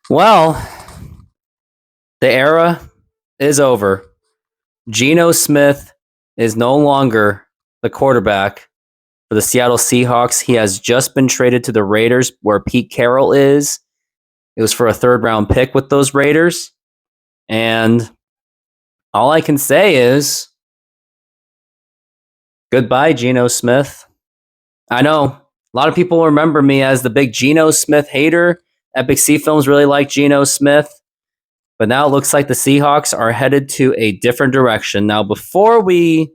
Well, the era is over. Geno Smith is no longer the quarterback for the Seattle Seahawks. He has just been traded to the Raiders, where Pete Carroll is. It was for a third round pick with those Raiders. And all I can say is goodbye, Geno Smith. I know a lot of people remember me as the big Geno Smith hater. Epic Sea Films really like Geno Smith. But now it looks like the Seahawks are headed to a different direction. Now, before we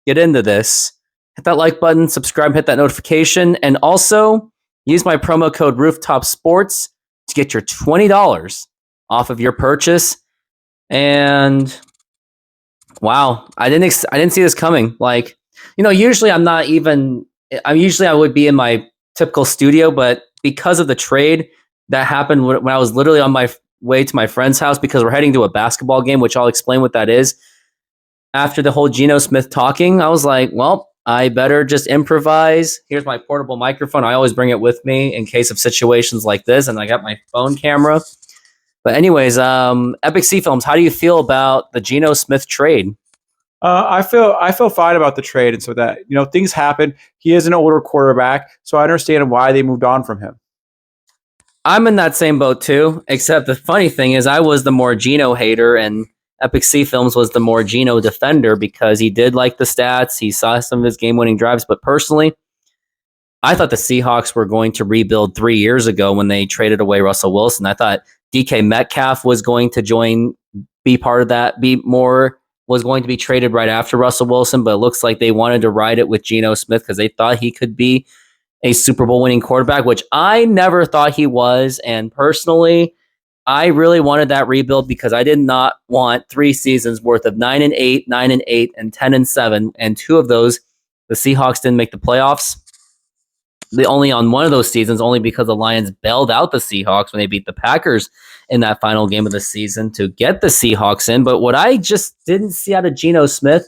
get into this, hit that like button, subscribe, hit that notification, and also use my promo code Rooftop Sports to get your $20 off of your purchase. And wow, I didn't see this coming. Like, usually I would be in my typical studio, but because of the trade that happened when I was literally on my way to my friend's house because we're heading to a basketball game, which I'll explain what that is. After the whole Geno Smith talking, I was like, well, I better just improvise. Here's my portable microphone. I always bring it with me in case of situations like this, and I got my phone camera. But anyways, Epic Sea Films, how do you feel about the Geno Smith trade? I feel fine about the trade, and so that things happen. He is an older quarterback, so I understand why they moved on from him. I'm in that same boat too, except the funny thing is I was the more Geno hater and Epic Sea Films was the more Geno defender because he did like the stats. He saw some of his game-winning drives, but personally, I thought the Seahawks were going to rebuild 3 years ago when they traded away Russell Wilson. I thought DK Metcalf was going to be part of that, was going to be traded right after Russell Wilson, but it looks like they wanted to ride it with Geno Smith because they thought he could be a Super Bowl winning quarterback, which I never thought he was. And personally, I really wanted that rebuild because I did not want 3 seasons worth of 9-8, 9-8, and 10-7. And 2 of those, the Seahawks didn't make the playoffs. Only on one of those seasons, only because the Lions bailed out the Seahawks when they beat the Packers in that final game of the season to get the Seahawks in. But what I just didn't see out of Geno Smith,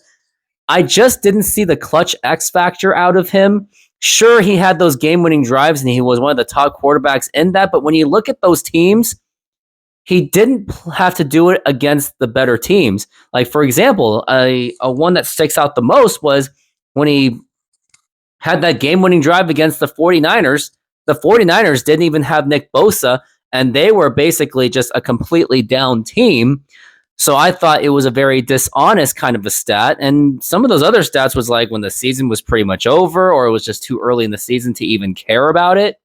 I just didn't see the clutch X factor out of him. Sure, he had those game-winning drives, and he was one of the top quarterbacks in that. But when you look at those teams, he didn't have to do it against the better teams. Like, for example, a one that sticks out the most was when he had that game-winning drive against the 49ers. The 49ers didn't even have Nick Bosa, and they were basically just a completely down team. So I thought it was a very dishonest kind of a stat. And some of those other stats was like when the season was pretty much over or it was just too early in the season to even care about it.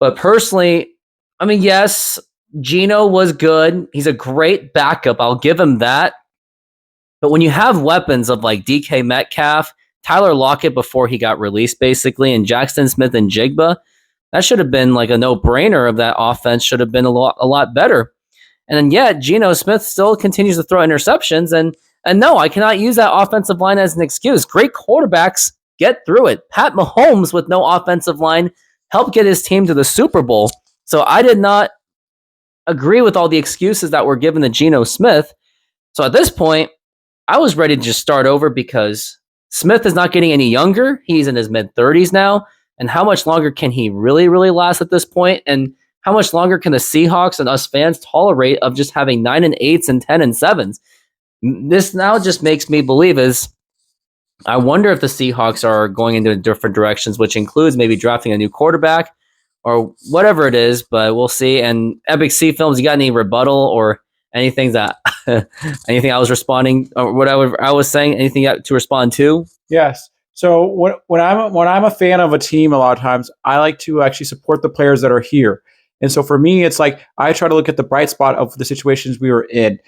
But personally, I mean, yes, Geno was good. He's a great backup. I'll give him that. But when you have weapons of like DK Metcalf, Tyler Lockett before he got released basically, and Jackson Smith and Jigba, that should have been like a no-brainer of that offense should have been a lot better. And then yet, Geno Smith still continues to throw interceptions. And no, I cannot use that offensive line as an excuse. Great quarterbacks get through it. Pat Mahomes with no offensive line helped get his team to the Super Bowl. So I did not agree with all the excuses that were given to Geno Smith. So at this point, I was ready to just start over because Smith is not getting any younger. He's in his mid-30s now. And how much longer can he really, really last at this point? And how much longer can the Seahawks and us fans tolerate of just having 9-8s and 10-7s? This now just makes me believe I wonder if the Seahawks are going into different directions, which includes maybe drafting a new quarterback or whatever it is, but we'll see. And Epic Sea Films, you got any rebuttal or anything that anything I was responding or whatever I was saying, anything to respond to? Yes. So when I'm a fan of a team, a lot of times I like to actually support the players that are here. And so for me, it's like I try to look at the bright spot of the situations we were in.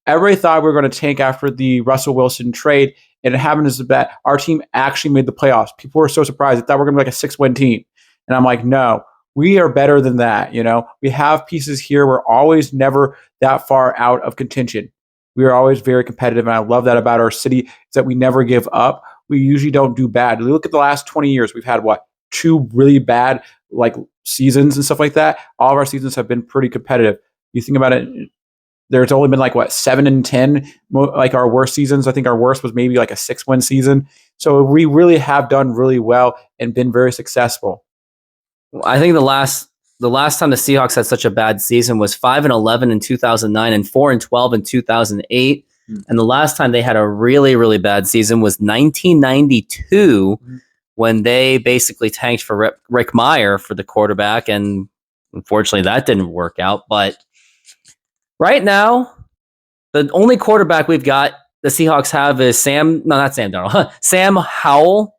Everybody thought we were going to tank after the Russell Wilson trade, and it happened is that our team actually made the playoffs. People were so surprised. They thought we were going to be like a 6-win team. And I'm like, no, we are better than that. We have pieces here. We're always never that far out of contention. We are always very competitive, and I love that about our city is that we never give up. We usually don't do bad. Look at the last 20 years. We've had, 2 really bad seasons and stuff like that. All of our seasons have been pretty competitive. You think about it, there's only been 7-10, our worst seasons. I think our worst was maybe a 6-win season. So we really have done really well and been very successful. I think the last the last time the Seahawks had such a bad season was 5-11 in 2009 and 4-12 in 2008. And the last time they had a really, really bad season was 1992 when they basically tanked for Rick Meyer for the quarterback. And unfortunately, that didn't work out. But right now, the only quarterback we've got the Seahawks have is Sam Howell,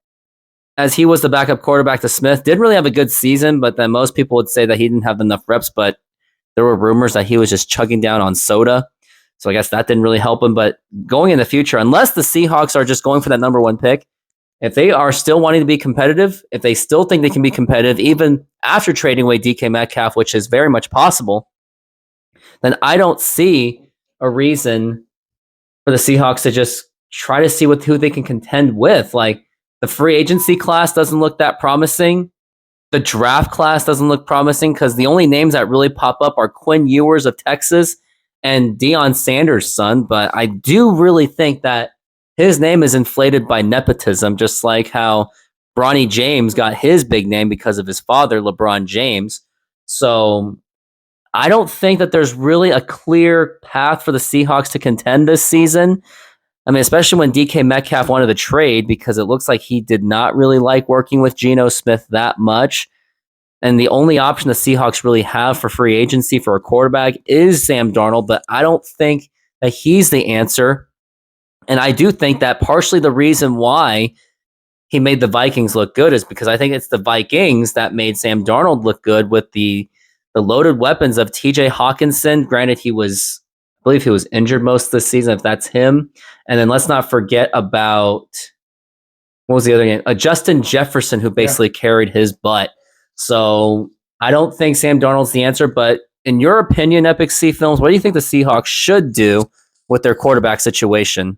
as he was the backup quarterback to Smith. Didn't really have a good season, but then most people would say that he didn't have enough reps, but there were rumors that he was just chugging down on soda. So I guess that didn't really help him. But going in the future, unless the Seahawks are just going for that number one pick, if they are still wanting to be competitive, if they still think they can be competitive, even after trading away DK Metcalf, which is very much possible, then I don't see a reason for the Seahawks to just try to see who they can contend with. Like, the free agency class doesn't look that promising. The draft class doesn't look promising because the only names that really pop up are Quinn Ewers of Texas and Deion Sanders' son. But I do really think that his name is inflated by nepotism, just like how Bronny James got his big name because of his father, LeBron James. So I don't think that there's really a clear path for the Seahawks to contend this season. I mean, especially when DK Metcalf wanted to trade, because it looks like he did not really like working with Geno Smith that much. And the only option the Seahawks really have for free agency for a quarterback is Sam Darnold, but I don't think that he's the answer. And I do think that partially the reason why he made the Vikings look good is because I think it's the Vikings that made Sam Darnold look good with the loaded weapons of TJ Hawkinson. Granted, I believe he was injured most of the season, if that's him. And then let's not forget about, what was the other name? Justin Jefferson, who basically carried his butt. So I don't think Sam Darnold's the answer, but in your opinion, Epic C Films, what do you think the Seahawks should do with their quarterback situation?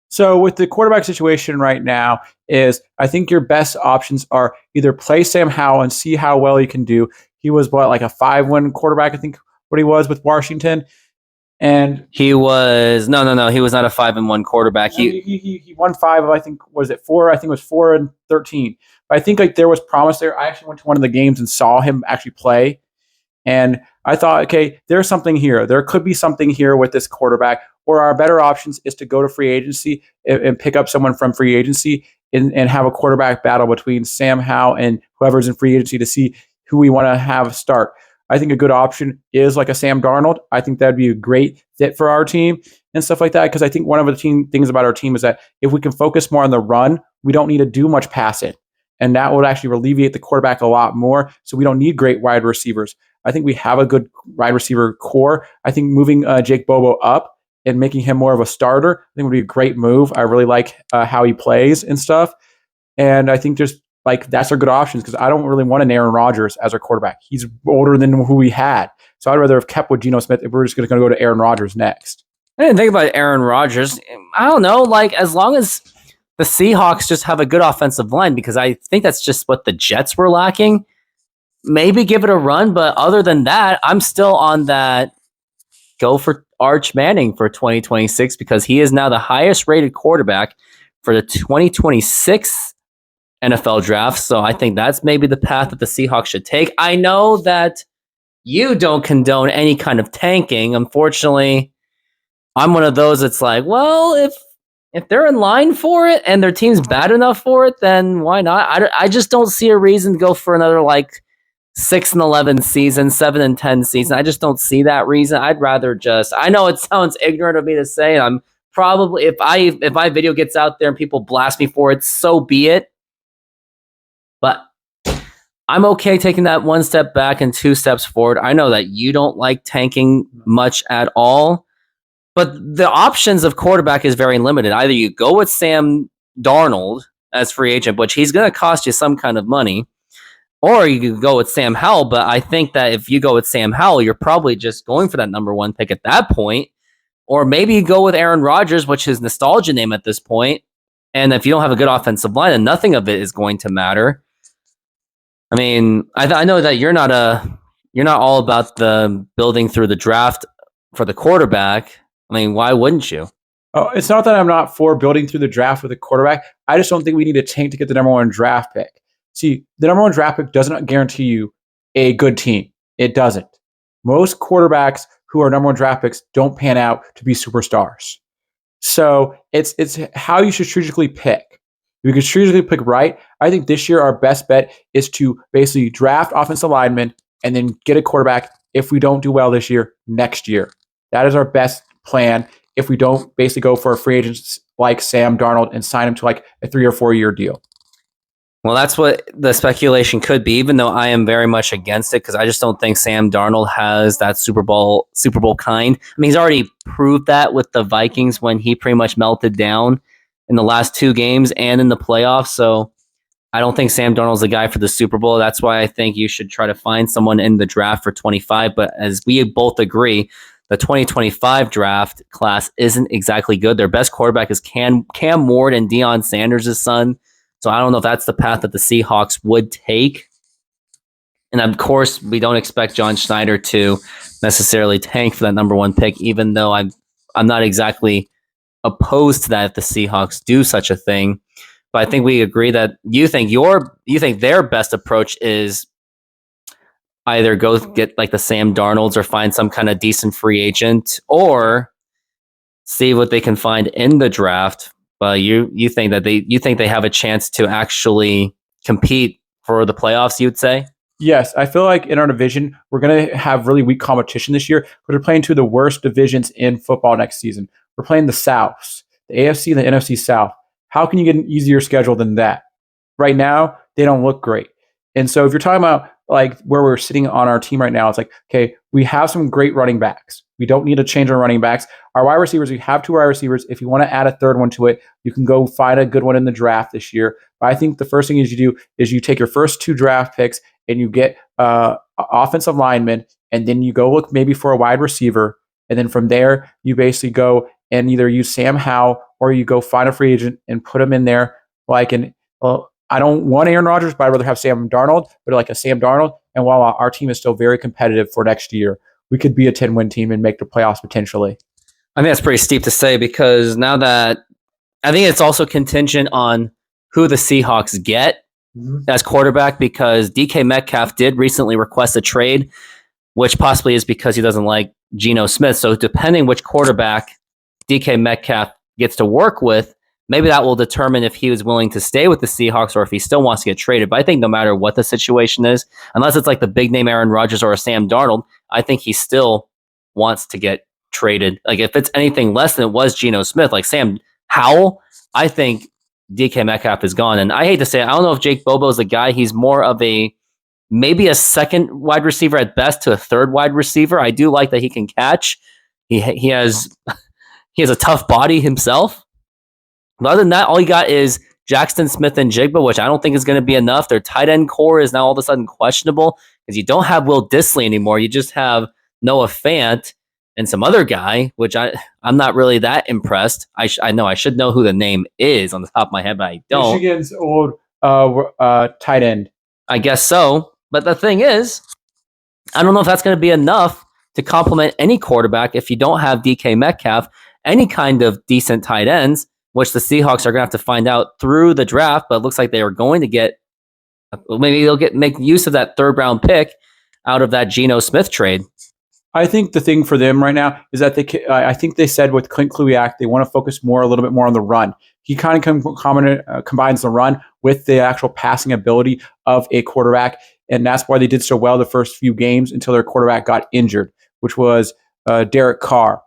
So with the quarterback situation right now is I think your best options are either play Sam Howell and see how well he can do. He was like a 5-win quarterback, I think what he was with Washington. And he was no. He was not a 5-1 quarterback. He won 5 of, I think, was it 4? I think it was 4 and 13. But I think like there was promise there. I actually went to one of the games and saw him actually play, and I thought, okay, there's something here. There could be something here with this quarterback. Or our better options is to go to free agency and pick up someone from free agency and have a quarterback battle between Sam Howell and whoever's in free agency to see who we want to have start. I think a good option is like a Sam Darnold. I think that'd be a great fit for our team and stuff like that. Because I think one of the things about our team is that if we can focus more on the run, we don't need to do much passing. And that would actually alleviate the quarterback a lot more. So we don't need great wide receivers. I think we have a good wide receiver core. I think moving Jake Bobo up and making him more of a starter, I think would be a great move. I really like how he plays and stuff. And I think just like that's our good options because I don't really want an Aaron Rodgers as our quarterback. He's older than who we had. So I'd rather have kept with Geno Smith if we're just going to go to Aaron Rodgers next. I didn't think about Aaron Rodgers. I don't know. Like, as long as the Seahawks just have a good offensive line, because I think that's just what the Jets were lacking. Maybe give it a run. But other than that, I'm still on that go for Arch Manning for 2026 because he is now the highest rated quarterback for the 2026 NFL draft. So I think that's maybe the path that the Seahawks should take. I know that you don't condone any kind of tanking. Unfortunately, I'm one of those that's like, well, if they're in line for it and their team's bad enough for it, then why not? I just don't see a reason to go for another like 6-11 season, 7-10 season. I just don't see that reason. I'd rather just, I know it sounds ignorant of me to say, and I'm probably, if my video gets out there and people blast me for it, so be it. But I'm okay taking that one step back and 2 steps forward. I know that you don't like tanking much at all, but the options of quarterback is very limited. Either you go with Sam Darnold as free agent, which he's going to cost you some kind of money, or you could go with Sam Howell. But I think that if you go with Sam Howell, you're probably just going for that number 1 pick at that point. Or maybe you go with Aaron Rodgers, which is nostalgia name at this point. And if you don't have a good offensive line, then nothing of it is going to matter. I mean, I know that you're not all about the building through the draft for the quarterback. I mean, why wouldn't you? Oh, it's not that I'm not for building through the draft with a quarterback. I just don't think we need a tank to get the number 1 draft pick. See, the number 1 draft pick does not guarantee you a good team. It doesn't. Most quarterbacks who are number one draft picks don't pan out to be superstars. So it's how you should strategically pick. If you can strategically pick right, I think this year our best bet is to basically draft offensive linemen and then get a quarterback if we don't do well this year, next year. That is our best plan if we don't basically go for a free agent like Sam Darnold and sign him to like a 3 or 4 year deal. Well, that's what the speculation could be, even though I am very much against it because I just don't think Sam Darnold has that Super Bowl kind. I mean, he's already proved that with the Vikings when he pretty much melted down in the last 2 games and in the playoffs. So I don't think Sam Darnold's the guy for the Super Bowl. That's why I think you should try to find someone in the draft for 25. But as we both agree, the 2025 draft class isn't exactly good. Their best quarterback is Cam Ward and Deion Sanders' son. So I don't know if that's the path that the Seahawks would take. And of course, we don't expect John Schneider to necessarily tank for that number 1 pick, even though I'm not exactly opposed to that if the Seahawks do such a thing. But I think we agree that you think their best approach is either go get like the Sam Darnolds or find some kind of decent free agent or see what they can find in the draft. But you think they have a chance to actually compete for the playoffs, you'd say? Yes, I feel like in our division, we're going to have really weak competition this year. We're playing 2 of the worst divisions in football next season. We're playing the Souths, the AFC and the NFC South. How can you get an easier schedule than that? Right now, they don't look great. And so if you're talking about like where we're sitting on our team right now, it's like, okay, we have some great running backs. We don't need to change our running backs. Our wide receivers, we have 2 wide receivers. If you want to add a third one to it, you can go find a good one in the draft this year. But I think the first thing is you do is you take your first 2 draft picks and you get offensive linemen, and then you go look maybe for a wide receiver. And then from there, you basically go and either use Sam Howell or you go find a free agent and put him in there. I don't want Aaron Rodgers, but I'd rather have Sam Darnold, but like a Sam Darnold. And while our team is still very competitive for next year, we could be a 10-win team and make the playoffs potentially. I think that's pretty steep to say because now that I think it's also contingent on who the Seahawks get as quarterback because DK Metcalf did recently request a trade, which possibly is because he doesn't like Geno Smith. So depending which quarterback DK Metcalf gets to work with, maybe that will determine if he was willing to stay with the Seahawks or if he still wants to get traded. But I think no matter what the situation is, unless it's like the big name Aaron Rodgers or a Sam Darnold, I think he still wants to get traded. Like if it's anything less than it was Geno Smith, like Sam Howell, I think DK Metcalf is gone. And I hate to say it, I don't know if Jake Bobo is the guy. He's more of maybe a second wide receiver at best to a third wide receiver. I do like that he can catch. He has a tough body himself. But other than that, all you got is Jackson Smith and Jigba, which I don't think is going to be enough. Their tight end core is now all of a sudden questionable because you don't have Will Dissly anymore. You just have Noah Fant and some other guy, which I'm not really that impressed. I know I should know who the name is on the top of my head, but I don't. Michigan's old tight end. I guess so. But the thing is, I don't know if that's going to be enough to complement any quarterback if you don't have DK Metcalf, any kind of decent tight ends, which the Seahawks are going to have to find out through the draft, but it looks like they are going to get, maybe they'll make use of that 3rd round pick out of that Geno Smith trade. I think the thing for them right now is that I think they said with Clint Kluiak, they want to focus a little bit more on the run. He kind of combines the run with the actual passing ability of a quarterback, and that's why they did so well the first few games until their quarterback got injured, which was Derek Carr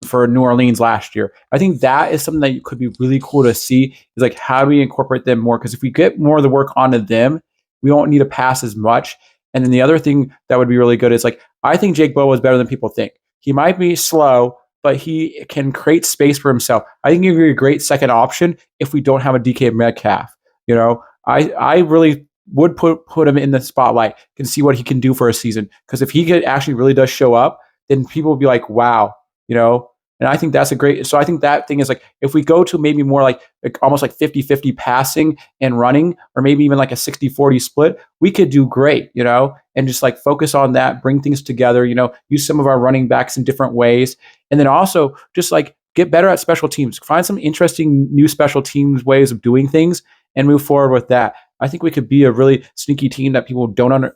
for New Orleans last year. I think that is something that could be really cool to see is like how do we incorporate them more? Because if we get more of the work onto them, we won't need to pass as much. And then the other thing that would be really good is like I think Jake Bobo is better than people think. He might be slow, but he can create space for himself. I think he'd be a great second option if we don't have a DK Metcalf. You know, I really would put him in the spotlight and see what he can do for a season. Because if he actually really does show up, then people will be like, wow, you know. And I think that's a great, so I think that thing is like, if we go to maybe more like almost like 50-50 passing and running, or maybe even like a 60-40 split, we could do great, you know, and just like focus on that, bring things together, you know, use some of our running backs in different ways. And then also just like get better at special teams, find some interesting new special teams ways of doing things and move forward with that. I think we could be a really sneaky team that people don't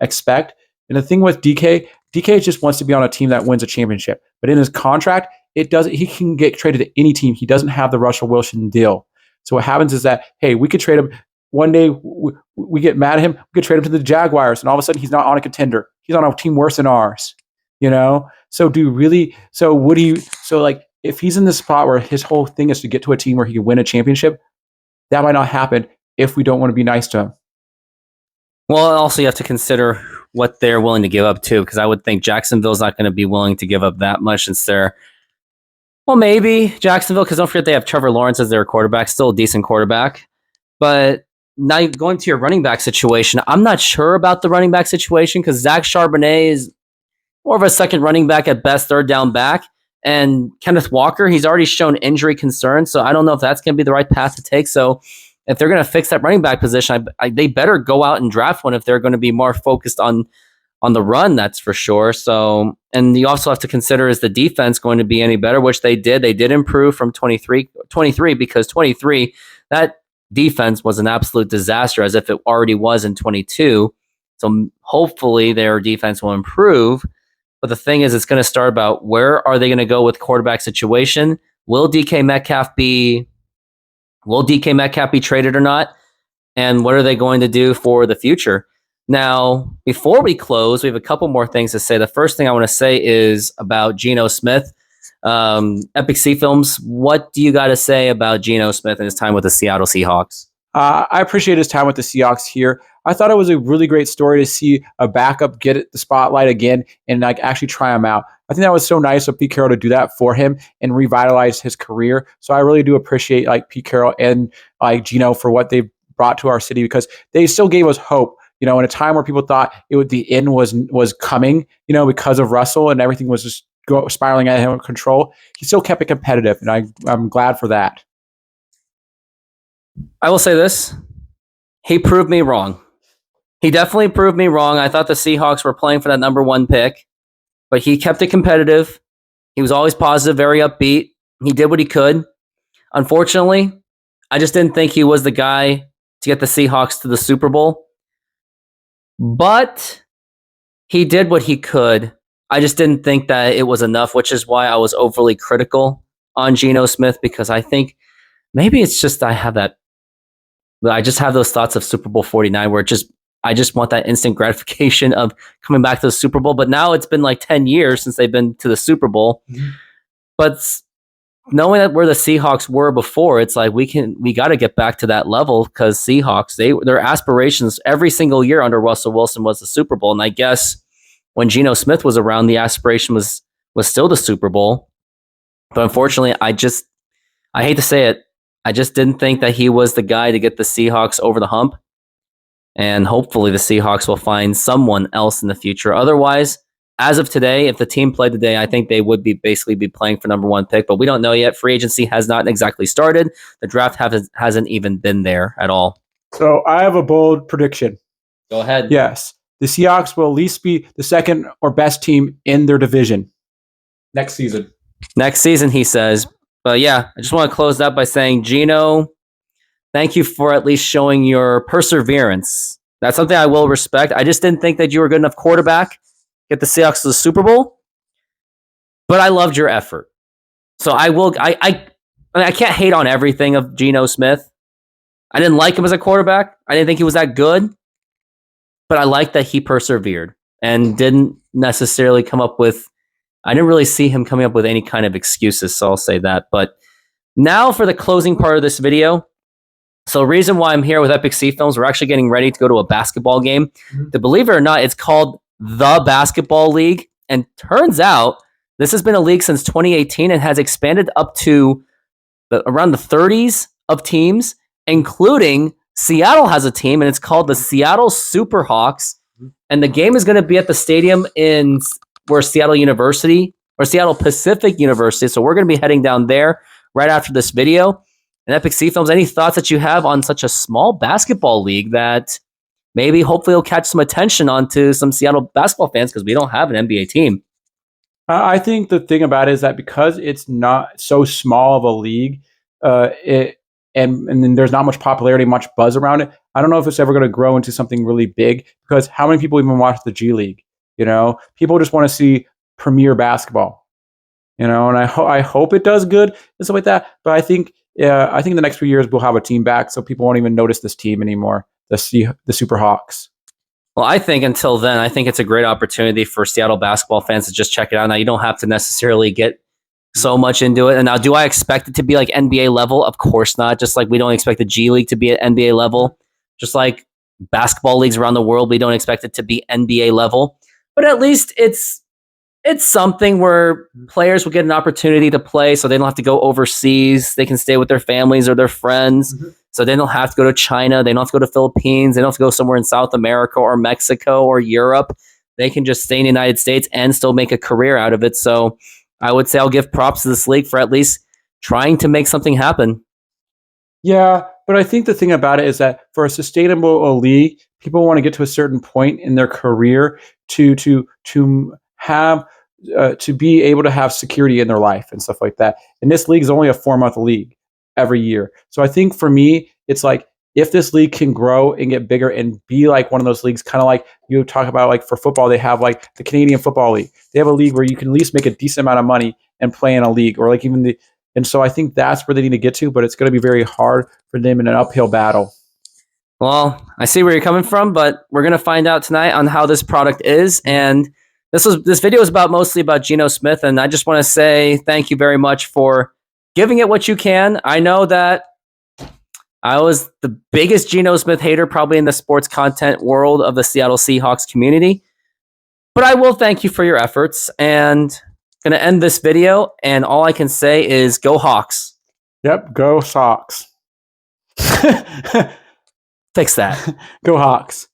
expect. And the thing with DK just wants to be on a team that wins a championship. But in his contract, it doesn't. He can get traded to any team. He doesn't have the Russell Wilson deal. So what happens is that, hey, we could trade him. One day we get mad at him. We could trade him to the Jaguars, and all of a sudden he's not on a contender. He's on a team worse than ours. So like if he's in this spot where his whole thing is to get to a team where he can win a championship, that might not happen if we don't want to be nice to him. Well, also you have to consider what they're willing to give up too, because I would think Jacksonville's not going to be willing to give up that much since they're, well, maybe Jacksonville, because don't forget they have Trevor Lawrence as their quarterback, still a decent quarterback. But now going to your running back situation, I'm not sure about the running back situation because Zach Charbonnet is more of a second running back at best, third down back. And Kenneth Walker, he's already shown injury concerns, so I don't know if that's going to be the right path to take. So if they're going to fix that running back position, they better go out and draft one if they're going to be more focused on the run, that's for sure. So, and you also have to consider, is the defense going to be any better, which they did. They did improve from 23 because 23, that defense was an absolute disaster as if it already was in 22. So hopefully their defense will improve. But the thing is, it's going to start about where are they going to go with quarterback situation? Will DK Metcalf be traded or not? And what are they going to do for the future? Now, before we close, we have a couple more things to say. The first thing I want to say is about Geno Smith. Epic C Films, what do you got to say about Geno Smith and his time with the Seattle Seahawks? I appreciate his time with the Seahawks here. I thought it was a really great story to see a backup get the spotlight again and like actually try him out. I think that was so nice of Pete Carroll to do that for him and revitalize his career. So I really do appreciate like Pete Carroll and like Geno for what they've brought to our city, because they still gave us hope. In a time where people thought the end was coming, because of Russell and everything was just spiraling out of control. He still kept it competitive, and I'm glad for that. I will say this. He proved me wrong. He definitely proved me wrong. I thought the Seahawks were playing for that number 1 pick, but he kept it competitive. He was always positive, very upbeat. He did what he could. Unfortunately, I just didn't think he was the guy to get the Seahawks to the Super Bowl. But he did what he could. I just didn't think that it was enough, which is why I was overly critical on Geno Smith, because I think maybe it's just I just have those thoughts of Super Bowl 49 where I just want that instant gratification of coming back to the Super Bowl. But now it's been like 10 years since they've been to the Super Bowl. Mm-hmm. But knowing that where the Seahawks were before, it's like we got to get back to that level, because Seahawks, their aspirations every single year under Russell Wilson was the Super Bowl. And I guess when Geno Smith was around, the aspiration was still the Super Bowl. But unfortunately, I hate to say it, I just didn't think that he was the guy to get the Seahawks over the hump. And hopefully the Seahawks will find someone else in the future. Otherwise, as of today, if the team played today, I think they would basically be playing for number 1 pick, but we don't know yet. Free agency has not exactly started. The draft hasn't even been there at all. So I have a bold prediction. Go ahead. Yes. The Seahawks will at least be the second or best team in their division next season. Next season, he says. But yeah, I just want to close that by saying, Geno, thank you for at least showing your perseverance. That's something I will respect. I just didn't think that you were a good enough quarterback get the Seahawks to the Super Bowl, but I loved your effort. So I can't hate on everything of Geno Smith. I didn't like him as a quarterback. I didn't think he was that good, but I like that he persevered and didn't necessarily I didn't really see him coming up with any kind of excuses, so I'll say that. But now for the closing part of this video. So the reason why I'm here with Epic C Films, we're actually getting ready to go to a basketball game. Mm-hmm. To believe it or not, it's called the Basketball League. And turns out this has been a league since 2018 and has expanded up to around the 30s of teams, including Seattle has a team, and it's called the Seattle Superhawks. And the game is going to be at the stadium where Seattle Pacific University. So we're going to be heading down there right after this video. And Epic C Films, any thoughts that you have on such a small basketball league that maybe hopefully will catch some attention onto some Seattle basketball fans, because we don't have an NBA team? I think the thing about it is that because it's not so small of a league, and then there's not much popularity, much buzz around it, I don't know if it's ever going to grow into something really big, because how many people even watch the G League? People just want to see premier basketball. And I hope it does good and stuff like that. But I think the next few years we'll have a team back, so people won't even notice this team anymore. The Super Hawks. Well, I think until then, I think it's a great opportunity for Seattle basketball fans to just check it out. Now, you don't have to necessarily get so much into it. And now, do I expect it to be like NBA level? Of course not. Just like we don't expect the G League to be at NBA level. Just like basketball leagues around the world, we don't expect it to be NBA level. But at least it's something where players will get an opportunity to play, so they don't have to go overseas. They can stay with their families or their friends. Mm-hmm. So they don't have to go to China. They don't have to go to the Philippines. They don't have to go somewhere in South America or Mexico or Europe. They can just stay in the United States and still make a career out of it. So I would say I'll give props to this league for at least trying to make something happen. Yeah, but I think the thing about it is that for a sustainable league, people want to get to a certain point in their career to have to be able to have security in their life and stuff like that. And this league is only a 4-month league every year. So I think for me, it's like if this league can grow and get bigger and be like one of those leagues, kind of like you talk about, like for football, they have like the Canadian Football League. They have a league where you can at least make a decent amount of money and play in a league, or like even and so I think that's where they need to get to, but it's going to be very hard for them in an uphill battle. Well, I see where you're coming from, but we're going to find out tonight on how this product is. And this video is mostly about Geno Smith, and I just want to say thank you very much for giving it what you can. I know that I was the biggest Geno Smith hater probably in the sports content world of the Seattle Seahawks community, but I will thank you for your efforts, and going to end this video, and all I can say is go Hawks. Yep, go Sox. Fix that. Go Hawks.